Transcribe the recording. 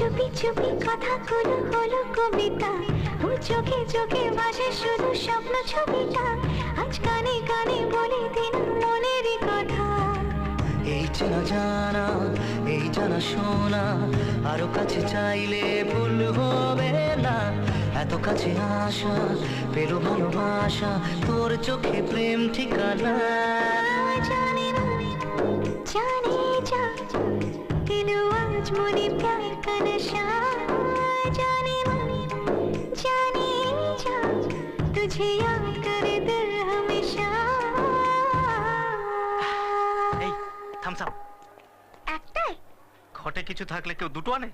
চুপি চুপি কথাগুলো হলো কবিতা, ও চোখে চোখে ভাসে শুধু স্বপ্ন ছবিটা, আজ কানে কানে বলে দিন মনেরই কথা। এই চেনা জানা, এই জানা শোনা, আরো কাছে চাইলে ভুল হবে না। এত কাছে আসা পেলো ভালোবাসা, তোর চোখে প্রেম ঠিকানা। জানে না জানে যা दिल आज मुझे प्यार का नशा, जाने मन जाने जा तुझे याद करे दिल हमेशा। এই থামস আপ। একটাই ঘটে কিছু থাকলে কেউ দুটো আনে?